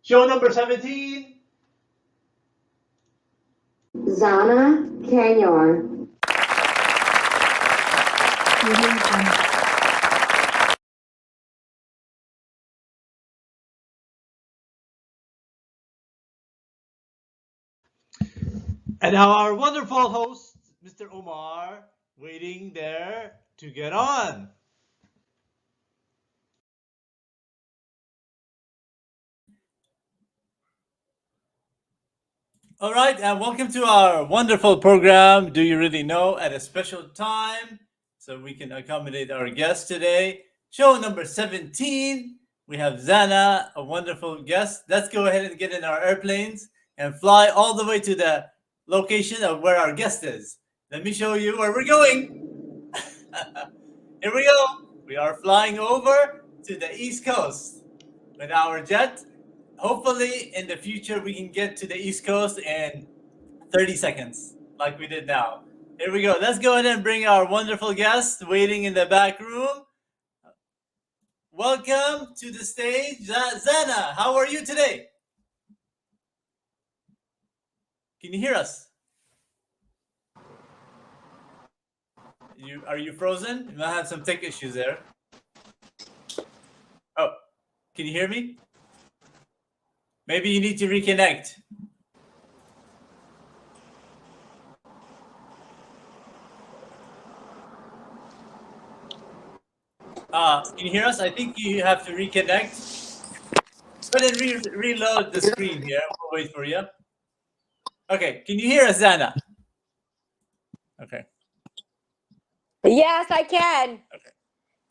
Show number 17. Zana Kenyor. And now our wonderful host, Mr. Omar, waiting there to get on. All right, and welcome to our wonderful program, Do You Really Know, at a special time so we can accommodate our guest today. Show number 17. We have Zana, a wonderful guest. Let's go ahead and get in our airplanes and fly all the way to the location of where our guest is. Let me show you where we're going. Here we go. We are flying over to the East Coast with our jet. Hopefully, in the future, we can get to the East Coast in 30 seconds, like we did now. Here we go. Let's go ahead and bring our wonderful guest waiting in the back room. Welcome to the stage, Zana. How are you today? Can you hear us? Are you frozen? You might have some tech issues there. Oh, can you hear me? Maybe you need to reconnect. Can you hear us? I think you have to reconnect. Go ahead and reload the screen here. We'll wait for you. Okay, can you hear us, Zana? Okay. Yes, I can. Okay.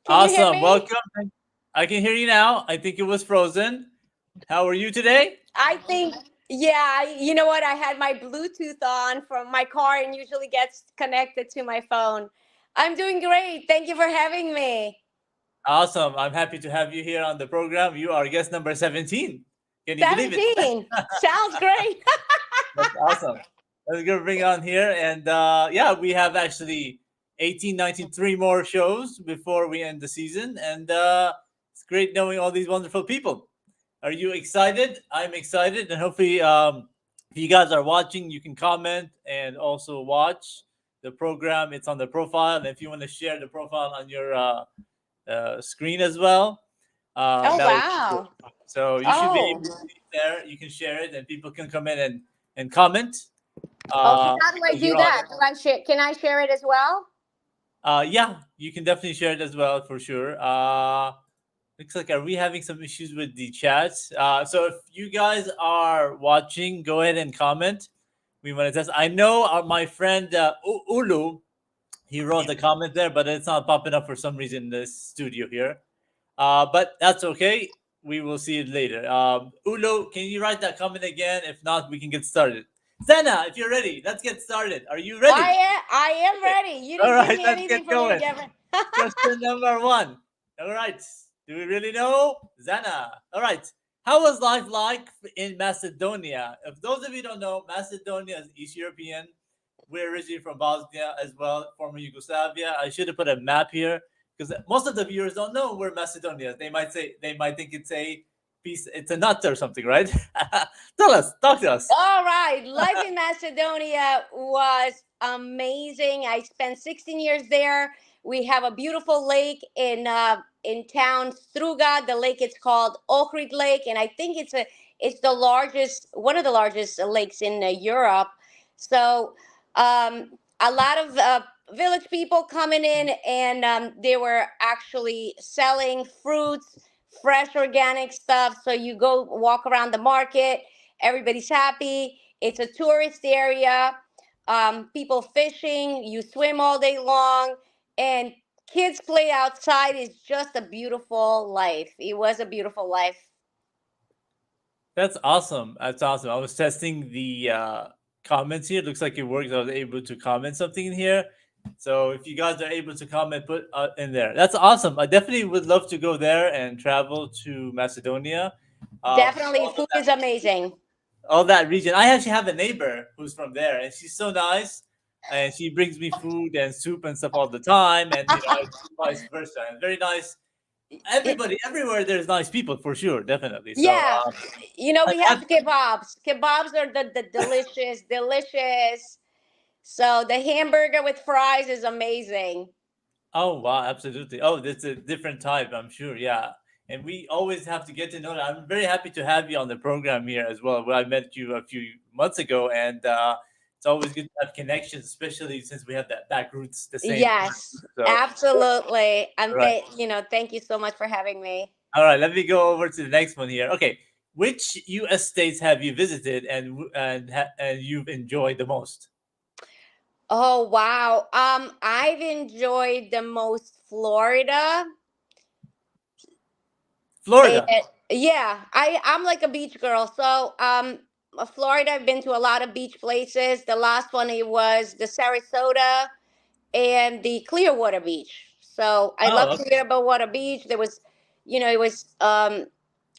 Can you hear Awesome. me? Welcome. I can hear you now. I think it was frozen. How are you today? I think, yeah, you know what? I had my Bluetooth on from my car and usually gets connected to my phone. I'm doing great. Thank you for having me. Awesome. I'm happy to have you here on the program. You are guest number 17. Can you believe it? 17. Sounds great. That's awesome. Let's go bring on here. And yeah, we have actually 18, 19, 3 more shows before we end the season. And it's great knowing all these wonderful people. Are you excited? I'm excited. And hopefully, if you guys are watching, you can comment and also watch the program. It's on the profile. And if you want to share the profile on your screen as well. Oh, that would be wow. good. So you should be Oh, able to see it there. You can share it, and people can come in and comment. okay. How do I Because do you're on that? Do I share? Can I share it as well? Yeah, you can definitely share it as well for sure. Looks like are we having some issues with the chat? So if you guys are watching, go ahead and comment. We want to test. I know my friend Ulu, he wrote the comment there, but it's not popping up for some reason in the studio here. But that's okay. We will see it later. Ulo, can you write that comment again? If not, we can get started. Senna, if you're ready, let's get started. Are you ready? I am ready. You All didn't right, give me let's anything get for me to going. get ready. Question number 1. All right. Do we really know? Zana. All right. How was life like in Macedonia? If those of you don't know, Macedonia is East European. We're originally from Bosnia as well, former Yugoslavia. I should have put a map here because most of the viewers don't know where Macedonia is. They might think it's a piece, it's a nut or something, right? Talk to us. All right. Life in Macedonia was amazing. I spent 16 years there. We have a beautiful lake in town Struga. The lake is called Ohrid Lake, and I think it's the largest, one of the largest lakes in Europe. So a lot of village people coming in, and they were actually selling fruits, fresh organic stuff. So you go walk around the market, everybody's happy. It's a tourist area. People fishing, you swim all day long, and kids play outside. It's just a beautiful life. It was a beautiful life. That's awesome. That's awesome. I was testing the comments here. It looks like it works. I was able to comment something in here. So if you guys are able to comment, put in there. That's awesome. I definitely would love to go there and travel to Macedonia. Definitely, food is amazing. All that region. I actually have a neighbor who's from there, and she's so nice. And she brings me food and soup and stuff all the time, and vice versa. And very nice everybody, everywhere, there's nice people for sure, definitely. So, Yeah, we have I- kebabs. Kebabs are the delicious, delicious. So the hamburger with fries is amazing. oh wow, absolutely. Oh, that's a different type, I'm sure. Yeah. And we always have to get to know that. I'm very happy to have you on the program here as well. Where I met you a few months ago, and it's always good to have connections, especially since we have that back roots the same. Yes, So, absolutely. And right. thank you so much for having me. All right, let me go over to the next one here. Okay, which U.S. states have you visited and you've enjoyed the most? Oh wow. I've enjoyed the most Florida. And Florida. yeah, I'm like a beach girl. So Florida, I've been to a lot of beach places. The last one it was the Sarasota and the Clearwater Beach. So I love Oh, okay. Clearwater Beach. There was, it was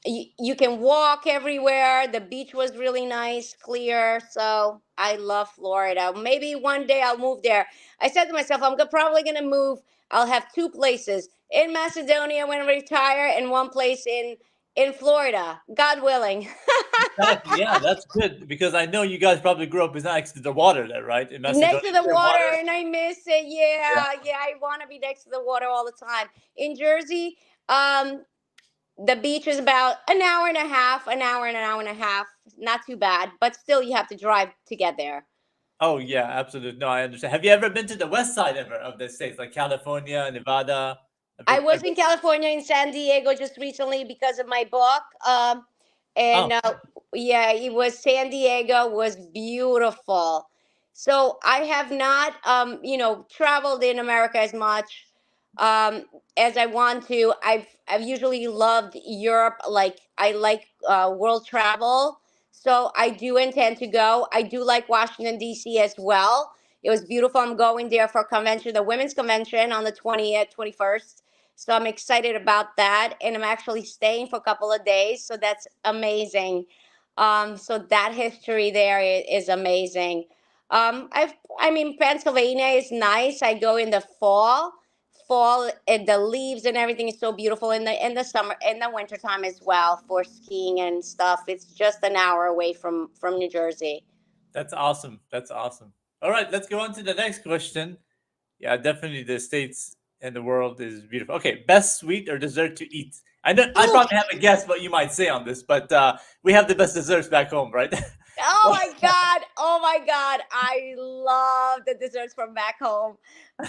you can walk everywhere. The beach was really nice, clear. So I love Florida. Maybe one day I'll move there. I said to myself, probably gonna move. I'll have two places in Macedonia when I retire, and one place in Florida, God willing. Exactly. Yeah, that's good because I know you guys probably grew up next to the water there, right? In Macedonia, Next to the is there water, water? and I miss it. Yeah. Yeah, I want to be next to the water all the time. In Jersey, um, the beach is about an hour and a half, an hour and a half. Not too bad, but still, you have to drive to get there. Oh, yeah, absolutely. No, I understand. Have you ever been to the west side ever of the states, like California, Nevada? A I bit, a was in bit. California, in San Diego, just recently because of my book. Oh, And yeah, it was San Diego was beautiful. So I have not, traveled in America as much um, as I want to. I've usually loved Europe. Like I like world travel, so I do intend to go. I do like Washington D.C. as well. It was beautiful. I'm going there for a convention, the Women's Convention on the 20th, 21st. So I'm excited about that. And I'm actually staying for a couple of days. So that's amazing. So that history there is amazing. I mean, Pennsylvania is nice. I go in the fall. Fall and the leaves and everything is so beautiful in the summer, in the wintertime as well, for skiing and stuff. It's just an hour away from New Jersey. that's awesome. That's awesome. All right, let's go on to the next question. Yeah, definitely the states and the world is beautiful. Okay, best sweet or dessert to eat? I know I probably have a guess what you might say on this, but we have the best desserts back home, right? Oh my God. Oh my God. I love the desserts from back home.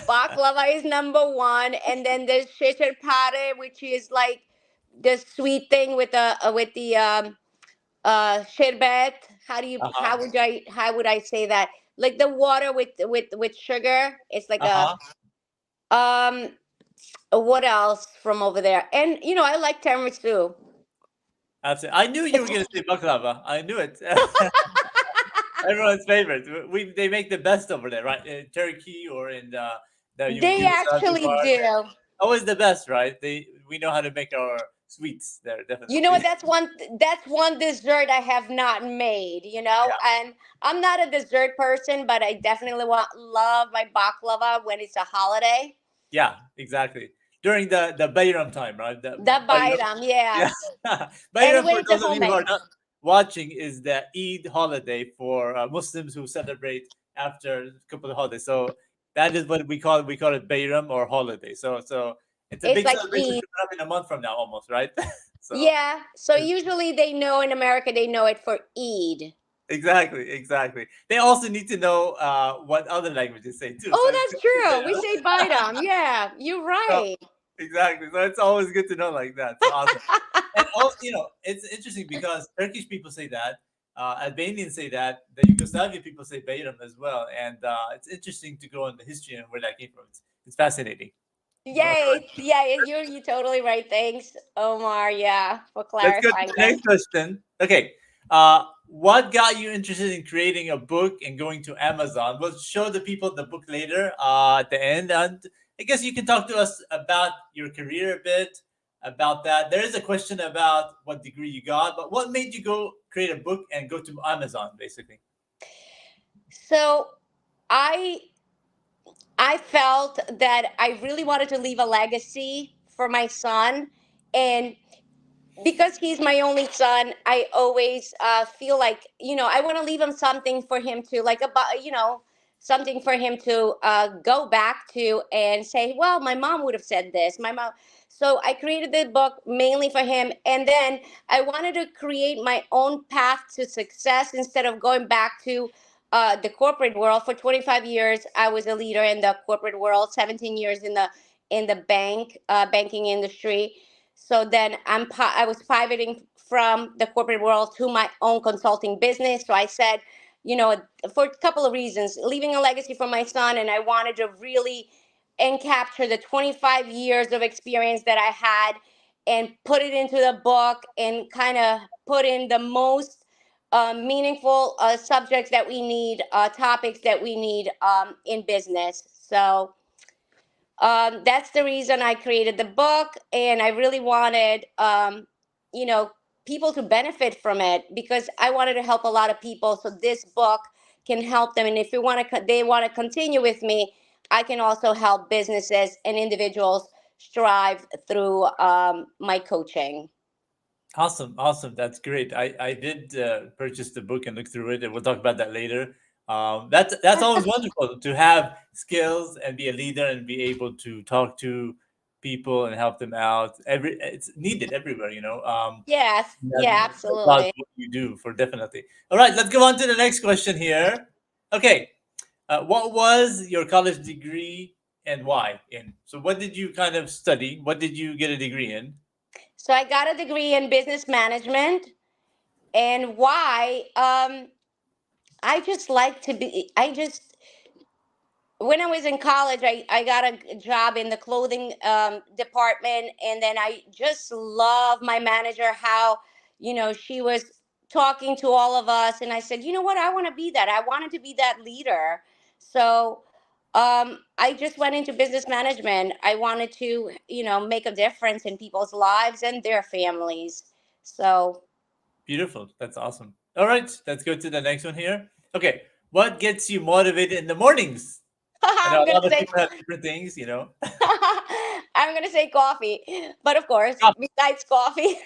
Baklava is number one. And then there's sherbet, which is like the sweet thing with the sherbet. Uh-huh. How would I say that? Like the water with sugar. It's like Uh-huh. um what else from over there? And I like tiramisu. Absolutely. I knew you were gonna say baklava. I knew it. Everyone's favorite. They make the best over there, right? In Turkey or in the They Yugoslavia actually part. do. Always the best, right? We know how to make our sweets there, You know what? definitely. That's one dessert I have not made. Yeah. And I'm not a dessert person, but I definitely love my baklava when it's a holiday. Yeah, exactly. During the Bayram time, right? The The Bayram. bayram, Yeah. yes. Bayram, Anyway, for it's a those of you who are homemade. not watching, is the Eid holiday for Muslims who celebrate after a couple of holidays. So that is what we call it. We call it Bayram or holiday. So it's a It's big like celebration Eid. coming up in a month from now, almost, right? So Yeah. So usually they know in America they know it for Eid. exactly, exactly. They also need to know what other languages say too. So Oh, it's that's good true. We to say bayram. Yeah, you're so right. exactly. So it's always good to know like that. So awesome. And also, it's interesting because Turkish people say that, Albanians say that, the Yugoslavian people say Bayram as well. And it's interesting to go on the history and where that came from. It's fascinating. All right. Yeah, you're totally right. Thanks, Omar. Yeah, for Let's go to clarifying the that. next question. Okay. What got you interested in creating a book and going to Amazon? We'll show the people the book later at the end. And I guess you can talk to us about your career a bit about that. There is a question about what degree you got, but what made you go create a book and go to Amazon, basically? So I I felt that I really wanted to leave a legacy for my son. And because he's my only son, I always feel like, I want to leave him something for him to like about, something for him to go back to and say, well, my mom would have said this. My mom. So I created the book mainly for him, and then I wanted to create my own path to success instead of going back to the corporate world. For 25 years, I was a leader in the corporate world. 17 years in the banking industry. So then I was pivoting from the corporate world to my own consulting business. So I said, for a couple of reasons, leaving a legacy for my son, and I wanted to really and capture the 25 years of experience that I had and put it into the book and kind of put in the most meaningful subjects that we need, topics that we need in business. So that's the reason I created the book, and I really wanted, you know, people to benefit from it because I wanted to help a lot of people. So this book can help them, and if they want to continue with me, I can also help businesses and individuals strive through my coaching. Awesome, awesome. That's great. I did purchase the book and look through it, and we'll talk about that later. That's always wonderful to have skills and be a leader and be able to talk to people and help them out. It's needed everywhere, you know. Yes, That yeah, that's absolutely. what you do for definitely. All right, let's go on to the next question here. Okay, what was your college degree and why? In so, what did you kind of study? What did you get a degree in? So I got a degree in business management, and why? I just like to be. I just when I was in college, I got a job in the clothing department, and then I just love my manager. How she was talking to all of us, and I said, you know what, I want to be that. I wanted to be that leader. So I just went into business management. I wanted to make a difference in people's lives and their families. So Beautiful. That's awesome. All right, let's go to the next one here. Okay, what gets you motivated in the mornings? I know I'm a gonna lot of say people have different things, you know. I'm gonna say coffee, but of course, besides coffee.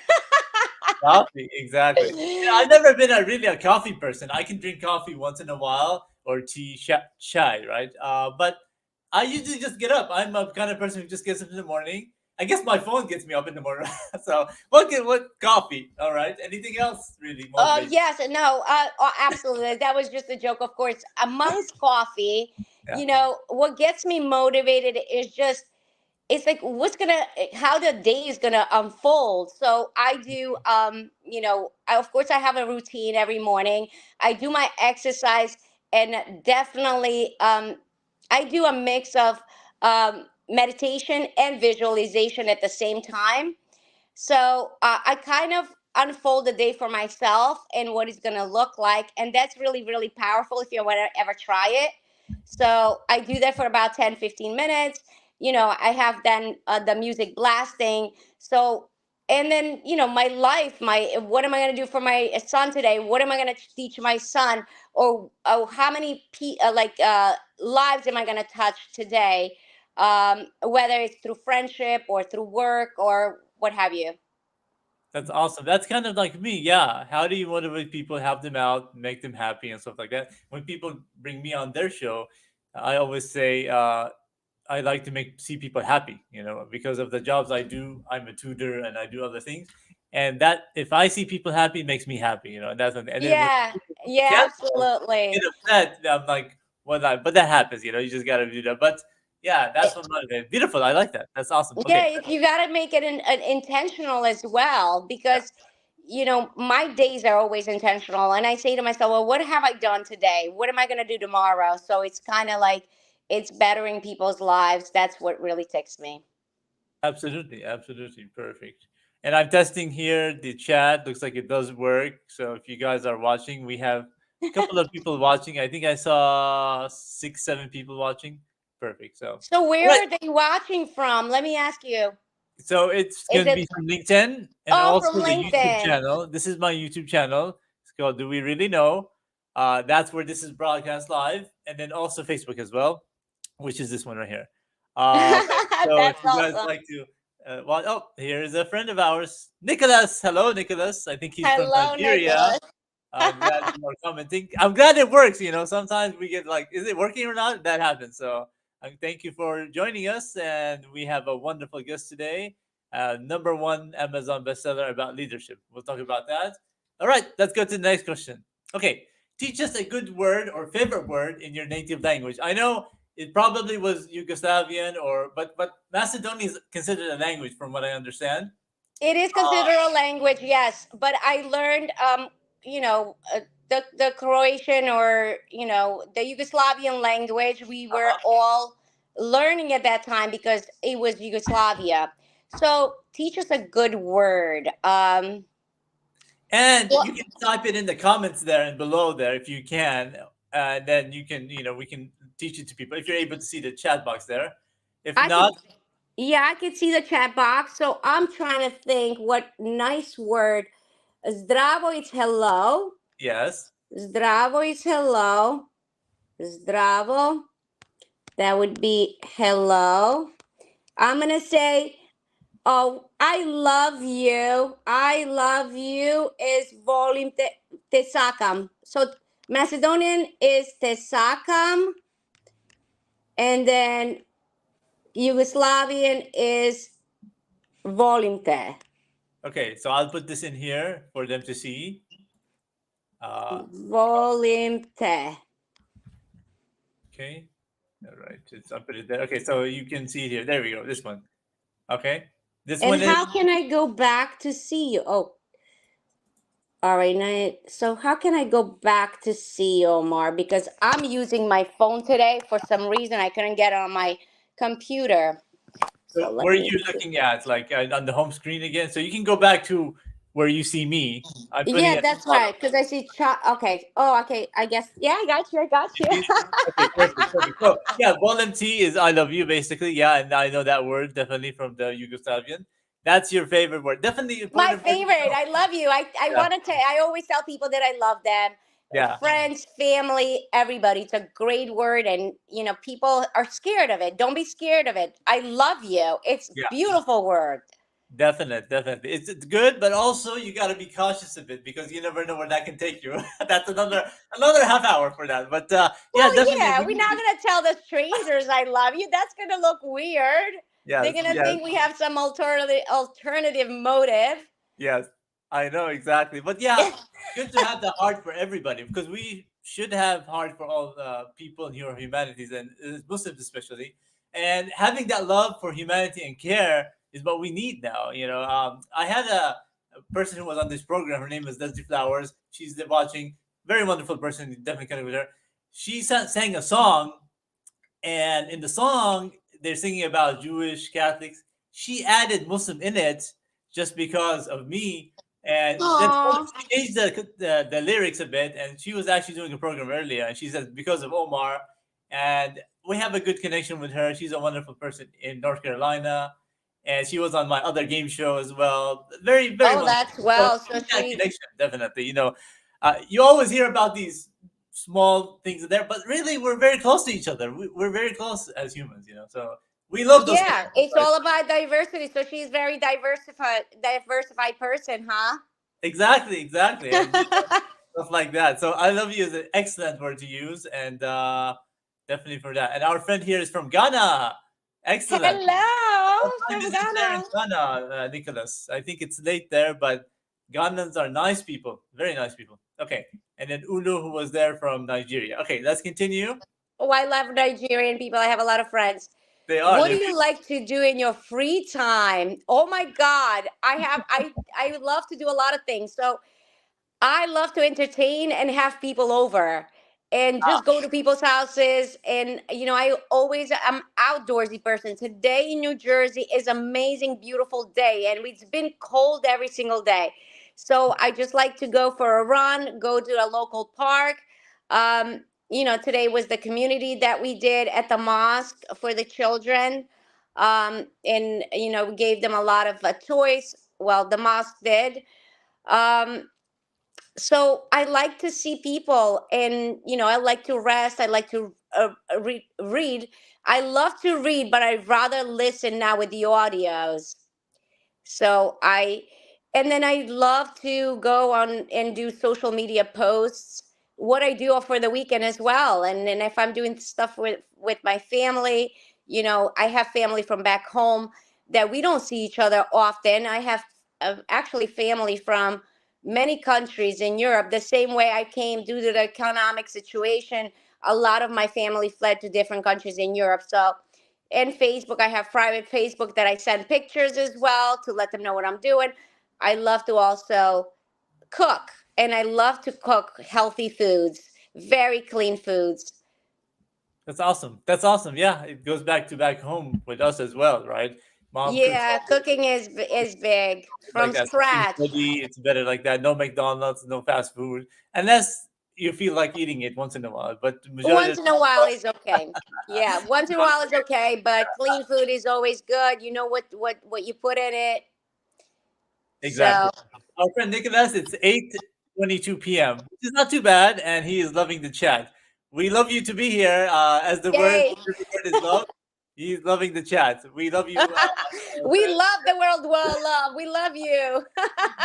Coffee, exactly. Yeah, I've never been really a coffee person. I can drink coffee once in a while or tea, chai, right? But I usually just get up. I'm a kind of person who just gets up in the morning. I guess my phone gets me up in the morning. So what coffee? All right. Anything else really motivates? Yes, no, absolutely. That was just a joke, of course. Amongst coffee, Yeah. what gets me motivated is just it's like how the day is gonna unfold. So I do, of course I have a routine every morning. I do my exercise, and definitely I do a mix of meditation and visualization at the same time. So I kind of unfold the day for myself and what it's going to look like. And that's really, really powerful if you want to ever try it. So I do that for about 10-15 minutes. I have then the music blasting. So, and then, my life, what am I going to do for my son today? What am I going to teach my son? Or how many lives am I going to touch today? Whether it's through friendship or through work or what have you. That's awesome. That's kind of like me. Yeah. How do you motivate people, help them out, make them happy, and stuff like that? When people bring me on their show, I always say I like to see people happy. You know, because of the jobs I do, I'm a tutor and I do other things, and that if I see people happy, it makes me happy. You know, and that's and then when Yeah, people yeah, get absolutely. upset, I'm like, well, but that happens. You know, you just got to do that. But yeah, that's what motivates. Beautiful. I like that. That's awesome. Yeah, Okay. you got to make it an intentional as well because my days are always intentional, and I say to myself, well, what have I done today? What am I going to do tomorrow? So it's kind of like it's bettering people's lives. That's what really ticks me. Absolutely, absolutely perfect. And I'm testing here the chat. Looks like it does work. So if you guys are watching, we have a couple of people watching. I think I saw 6, 7 people watching. Perfect. So, So all where right. are they watching from? Let me ask you. So it's Is going to it be from LinkedIn and from also the YouTube LinkedIn? channel. This is my YouTube channel. It's called Do We Really Know? That's where this is broadcast live, and then also Facebook as well, which is this one right here. So if That's you guys awesome. like to Here is a friend of ours, Nicholas. Hello, Nicholas. I think he's from Hello, Nigeria. Nicholas. I'm glad you are commenting. I'm glad it works. Sometimes we get like, is it working or not? That happens. So thank you for joining us. And we have a wonderful guest today. #1 Amazon bestseller about leadership. We'll talk about that. All right, let's go to the next question. Okay, teach us a good word or favorite word in your native language. I know it probably was Yugoslavian but Macedonian is considered a language from what I understand. It is considered a language, yes, but I learned, the Croatian or the Yugoslavian language. We were all learning at that time because it was Yugoslavia. So teach us a good word. And Well, you can type it in the comments there and below there if you can. Then you can, we can teach it to people if you're able to see the chat box there. If I not, could, yeah, I could see the chat box. So I'm trying to think what nice word. Zdravo is hello. yes. Zdravo is hello. Zdravo. That would be hello. I'm going to say, oh, I love you. I love you is volim te sakam. So Macedonian is te sakam. And then Yugoslavian is volim te. Okay, so I'll put this in here for them to see. Volim te. Okay. All right. I'll put it there. Okay, so you can see it here. There we go. This one. Okay. This And one is how can I go back to see you? Oh, all right. Now, so how can I go back to see you, Omar? Because I'm using my phone today. For some reason, I couldn't get on my computer. So let where are me you see. looking at? Like on the home screen again? So you can go back to where you see me. I'm putting Yeah, it. that's right. Because I see chat. Okay. Oh, okay. I guess. Yeah, I got you. I got you. Okay, perfect, perfect. So yeah, volunteer is I love you basically. Yeah, and I know that word definitely from the Yugoslavian. That's your favorite word. Definitely My important word to favorite. know. I love you. I Yeah, want to tell. I always tell people that I love them. yeah, Friends, family, everybody. It's a great word, and people are scared of it. Don't be scared of it. I love you. It's yeah. beautiful word. Definitely. It's good, but also you got to be cautious of it because you never know where that can take you. That's another half hour for that. But yeah, Well, definitely. yeah, We we're need not to, gonna tell the strangers I love you. That's gonna look weird. They're yes, gonna yes, think we have some alternative motive. yes. I know exactly. But yeah, good to have the heart for everybody because we should have heart for all people in your humanities and Muslims especially. And having that love for humanity and care is what we need now. I had a person who was on this program. Her name is Leslie Flowers. She's watching. Very wonderful person. Definitely connect with her. She sang a song, and in the song they're singing about Jewish Catholics. She added Muslim in it just because of me, and then Aww. she changed the lyrics a bit. And she was actually doing a program earlier, and she says because of Omar, and we have a good connection with her. She's a wonderful person in North Carolina, and she was on my other game show as well. Very very Oh, wonderful. that's So well. So keep that she. connection definitely. You always hear about these small things there, but really we're very close to each other. We're very close as humans, so we love those Yeah, connections, it's right? all about diversity. So she's very diversified person, huh? Exactly, and stuff like that. So I love you is an excellent word to use, and definitely for that. And our friend here is from Ghana. Excellent. Hello What time from is it there in Ghana. Ghana, Nicholas? I think it's late there, but Ghanans are nice people, very nice people. Okay, and then Ulu, who was there from Nigeria. Okay, let's continue. Oh, I love Nigerian people. I have a lot of friends. They are. What do They're you like to do in your free time? Oh my God, I love to do a lot of things. So I love to entertain and have people over and just go to people's houses. And, I'm outdoorsy person. Today in New Jersey is amazing, beautiful day. And it's been cold every single day. So I just like to go for a run, go to a local park. Today was the community that we did at the mosque for the children. We gave them a lot of toys. Well, the mosque did. Um, so I like to see people, and I like to rest. I like to read. I love to read, but I'd rather listen now with the audios. And then I love to go on and do social media posts, what I do for the weekend as well. And then if I'm doing stuff with my family, I have family from back home that we don't see each other often. I have actually family from many countries in Europe. The same way I came due to the economic situation, a lot of my family fled to different countries in Europe. So, and Facebook, I have private Facebook that I send pictures as well to let them know what I'm doing. I love to also cook, and I love to cook healthy foods, very clean foods. That's awesome. That's awesome. Yeah, it goes back home with us as well, right? Mom cooks Yeah, cooking is big like from that. scratch. Steady, it's better like that. No McDonald's, no fast food, unless you feel like eating it once in a while. But the majority Once of in a while is okay. Yeah, once in a while is okay, but clean food is always good. You know what you put in it. exactly. So Our friend Nicholas, it's 8:22 p.m., which is not too bad, and he is loving the chat. We love you to be here. As yay. the word is love, he's loving the chat. We love you, our We friend. love the world well love. We love you.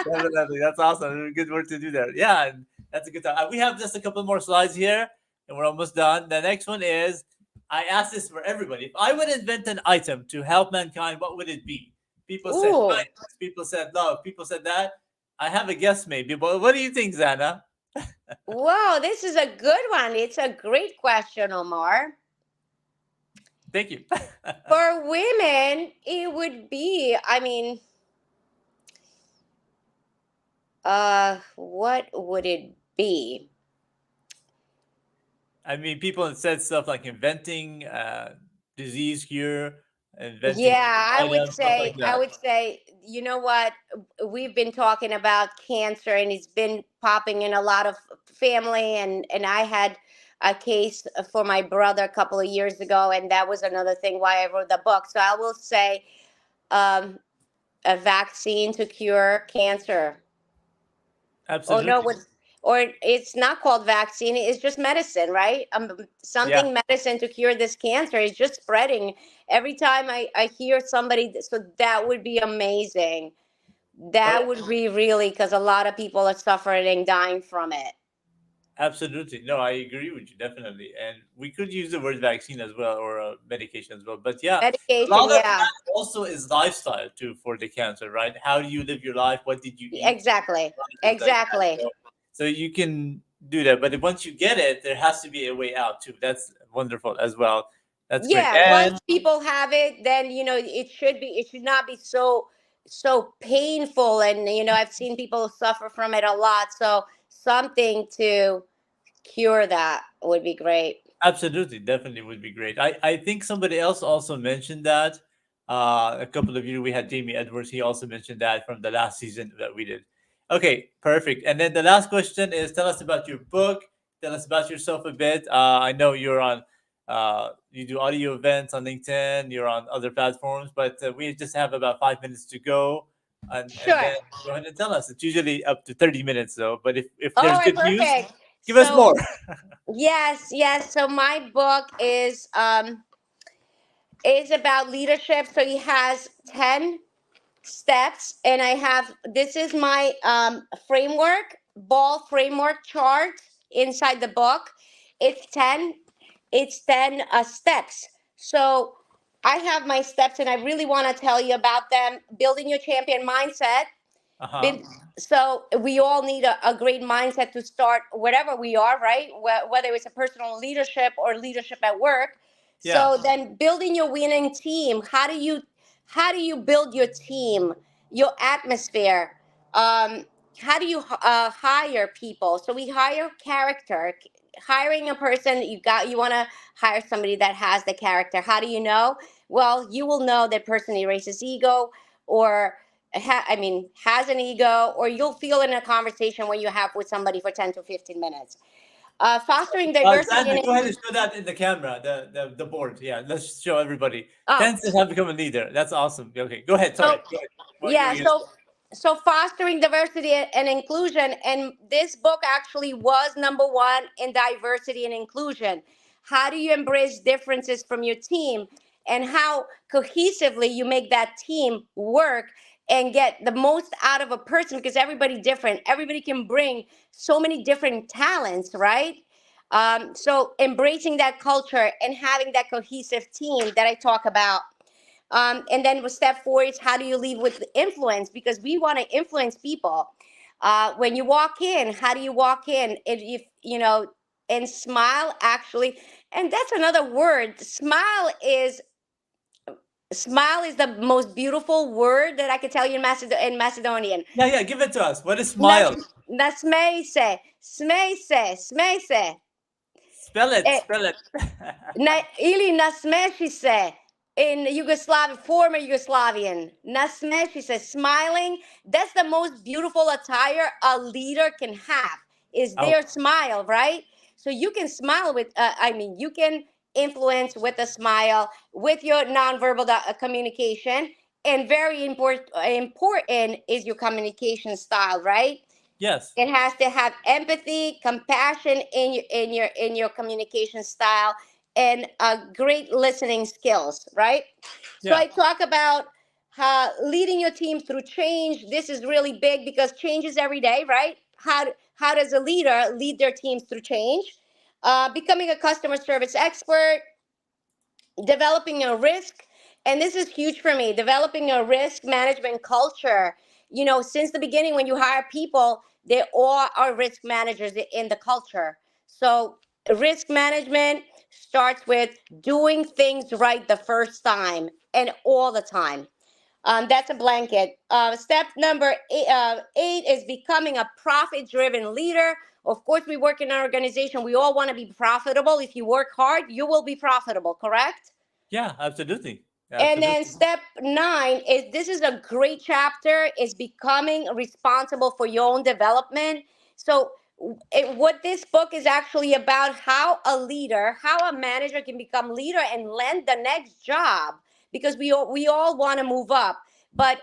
Definitely. That's awesome. Good work to do there. Yeah, and that's a good time. We have just a couple more slides here, and we're almost done. The next one is I asked this for everybody. If I would invent an item to help mankind, what would it be? People said Ooh. kindness, people said love, people said that. I have a guess maybe, but what do you think, Zana? Whoa, this is a good one. It's a great question, Omar. Thank you. For women, it would be, what would it be? I mean, people have said stuff like inventing disease cure, inventing Yeah, items, stuff like I that. would say, you know what? We've been talking about cancer and it's been popping in a lot of family and I had a case for my brother a couple of years ago and that was another thing why I wrote the book. So I will say um, a vaccine to cure cancer. Or no, Absolutely. or it's not called vaccine, it's just medicine, right? Yeah. Something medicine to cure this cancer is just spreading. Every time I hear somebody, so that would be amazing. Oh, That yeah. would be really, because a lot of people are suffering and dying from it. Absolutely. No, I agree with you definitely. And we could use the word vaccine as well or medication as well. But yeah, a Medication, lot of yeah, that also is lifestyle too for the cancer, right? How do you live your life? What did you eat? exactly, Things like that. exactly. So you can do that. But once you get it, there has to be a way out too. That's wonderful as well. That's great. Yeah, And once people have it, then it should not be so painful. And I've seen people suffer from it a lot. So something to cure that would be great. absolutely, definitely would be great. I think somebody else also mentioned that. A couple of you, we had Jamie Edwards. He also mentioned that from the last season that we did. Okay, perfect. And then the last question is: tell us about your book. Tell us about yourself a bit. I know you're on. You do audio events on LinkedIn. You're on other platforms, but we just have about 5 minutes to go, and Sure. then go ahead and tell us. It's usually up to 30 minutes though. But if All there's right, good news, perfect. give us So more. yes. So my book is about leadership. So he has 10 steps, and this is my framework, ball framework chart inside the book. It's 10 steps. So I have my steps and I really want to tell you about them. Building your champion mindset. Uh huh. Been, so we all need a great mindset to start wherever we are, right? Whether it's a personal leadership or leadership at work. Yeah. So then building your winning team. How do you build your team, your atmosphere? How do you hire people? So we hire character. Hiring a person, you want to hire somebody that has the character. How do you know? Well, you will know that person erases ego or has an ego, or you'll feel in a conversation when you have with somebody for 10 to 15 minutes. Fostering diversity Sandra, and go ahead and inclusion. show that in the camera, the board. Yeah, let's show everybody. Oh, Tends to have become a leader. That's awesome. Okay, go ahead. Sorry. so Go ahead. What you were yeah, gonna say? so fostering diversity and inclusion, and this book actually was number one in diversity and inclusion. How do you embrace differences from your team, and how cohesively you make that team work and get the most out of a person, because everybody different. Everybody can bring so many different talents, right? So embracing that culture and having that cohesive team that I talk about. And then with step 4 is how do you leave with influence? Because we want to influence people. When you walk in, how do you walk in? If you know, and smile actually, and that's another word. Smile is the most beautiful word that I could tell you in Macedonian. Yeah, give it to us. What is smile? Nasmejse, smejse, smejse. Spell it. Eh, Spell it. Ili nasmeši se in Yugoslavia, former Yugoslavian. Nasmeši se, smiling. That's the most beautiful attire a leader can have, is Oh. their smile, right? So you can smile with, you can influence with a smile, with your nonverbal communication. And very important is your communication style, right? Yes. It has to have empathy, compassion in your communication style, and great listening skills, right? So Yeah. I talk about how leading your team through change. This is really big because change is every day, right? How does a leader lead their teams through change? Becoming a customer service expert, developing a risk, and this is huge for me, developing a risk management culture. You know, since the beginning, when you hire people, they all are risk managers in the culture. So risk management starts with doing things right the first time and all the time. That's a blanket. Step number 8 is becoming a profit-driven leader. Of course, we work in an organization. We all want to be profitable. If you work hard, you will be profitable, correct? Yeah, absolutely. And then Absolutely. step 9 is, this is a great chapter, is becoming responsible for your own development. So what this book is actually about, how a leader, how a manager can become leader and land the next job, because we all want to move up. But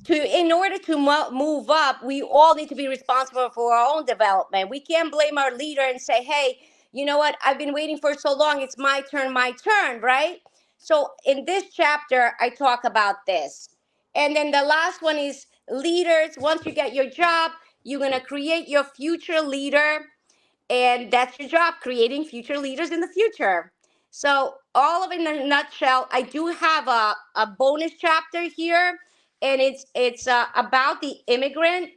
in order to move up, we all need to be responsible for our own development. We can't blame our leader and say, hey, you know what, I've been waiting for so long, it's my turn, right? So in this chapter, I talk about this. And then the last one is leaders. Once you get your job, you're going to create your future leader. And that's your job, creating future leaders in the future. So all of it in a nutshell, I do have a bonus chapter here. And it's about the immigrant,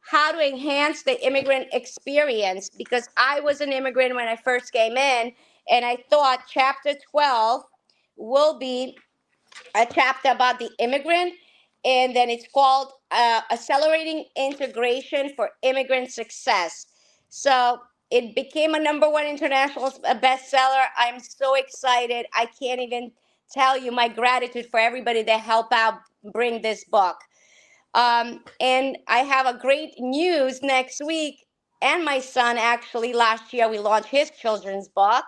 how to enhance the immigrant experience, because I was an immigrant when I first came in. And I thought chapter 12 will be a chapter about the immigrant, and then it's called Accelerating Integration for Immigrant Success. So it became a #1 international bestseller. I'm so excited. I can't even tell you my gratitude for everybody that helped out bring this book. And I have a great news next week. And my son, actually, last year we launched his children's book.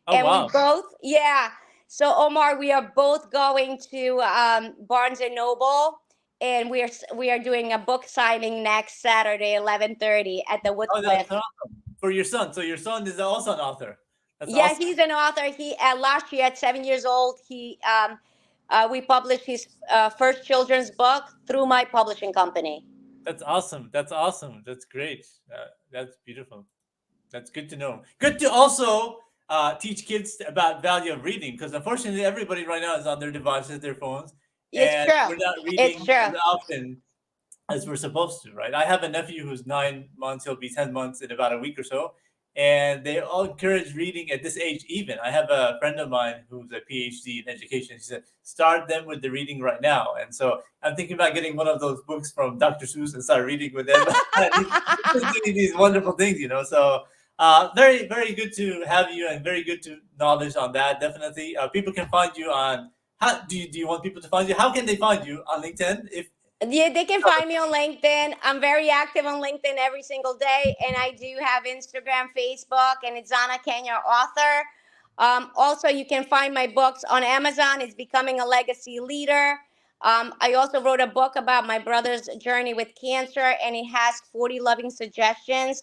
Oh, And wow. we both, yeah. So Omar, we are both going to Barnes and Noble, and we are doing a book signing next Saturday, 11:30 at the Oh, Woodcliff. that's awesome. For your son. So your son is also an author. That's Yeah, awesome. he's an author. He last year at 7 years old, we published his first children's book through my publishing company. That's awesome. That's awesome. That's great. That's beautiful. That's good to know. Good to also teach kids about value of reading, because unfortunately everybody right now is on their devices, their phones, It's and true. we're not It's reading true. as often as we're supposed to, right? I have a nephew who's 9 months. He'll be 10 months in about a week or so. And they all encourage reading at this age, even. I have a friend of mine who's a PhD in education. She said, start them with the reading right now. And so I'm thinking about getting one of those books from Dr. Seuss and start reading with them. He's doing these wonderful things, you know. So very, very good to have you, and very good to knowledge on that. Definitely. People can find you on, how do you want people to find you? How can they find you on LinkedIn? Yeah, they can find me on LinkedIn. I'm very active on LinkedIn every single day, and I do have Instagram, Facebook, and it's Zana Kenya, author. Also, you can find my books on Amazon. It's Becoming a Legacy Leader. I also wrote a book about my brother's journey with cancer, and it has 40 loving suggestions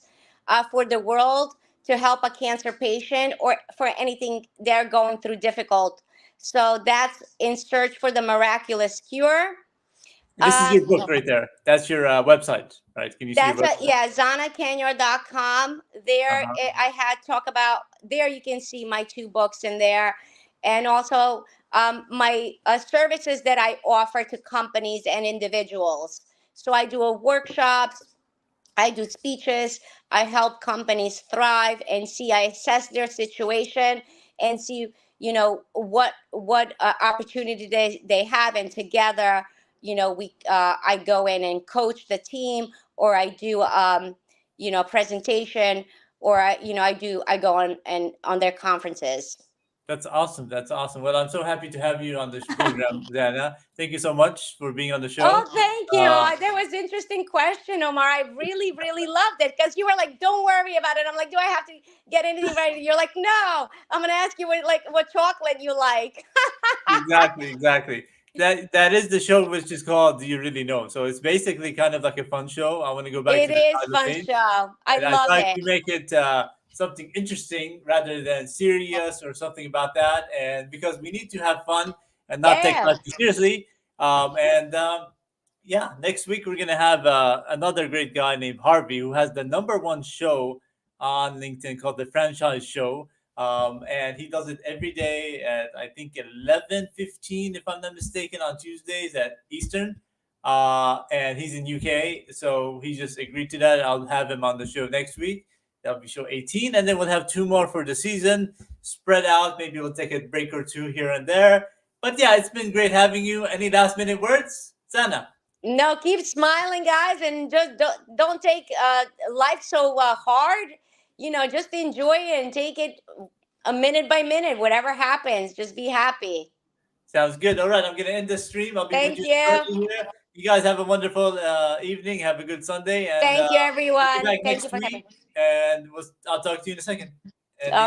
for the world to help a cancer patient or for anything they're going through difficult. So that's In Search for the Miraculous Cure. This is your book right there. That's your website, right? Can you see your That's website? yeah, ZanaKanyor.com. There, I had talk about there. You can see my 2 books in there, and also my services that I offer to companies and individuals. So I do workshops, I do speeches, I help companies thrive and see. I assess their situation and see, what opportunity they have, and together, we I go in and coach the team, or I do presentation, or I go on and on their conferences. That's awesome. That's awesome. Well, I'm so happy to have you on this program, Zana. Thank you so much for being on the show. Oh, thank you. That was interesting question, Omar. I really, really loved it because you were like, "Don't worry about it." I'm like, "Do I have to get anything ready?" You're like, "No, I'm gonna ask you what chocolate you like." Exactly. That is the show, which is called "Do You Really Know?" So it's basically kind of like a fun show. I want to go back It to the is title fun page. show. I And I love tried it. to make it something interesting rather than serious or something about that. And because we need to have fun and not take Yeah. life too seriously. Yeah, next week we're gonna have another great guy named Harvey who has the #1 show on LinkedIn called The Franchise Show. And he does it every day at I think 11:15, if I'm not mistaken, on Tuesdays at Eastern. And he's in UK, so he just agreed to that. I'll have him on the show next week. That'll be show 18, and then we'll have 2 more for the season, spread out. Maybe we'll take a break or 2 here and there. But yeah, it's been great having you. Any last minute words, Sana? No, keep smiling, guys, and just don't take life so hard. Just enjoy it and take it a minute by minute. Whatever happens, just be happy. Sounds good. All right, I'm gonna end the stream. I'll be Thank with you you. shortly here. You guys have a wonderful evening. Have a good Sunday, and Thank you, we'll everyone. be back Thank you next for having week. And I'll talk to you in a second. And All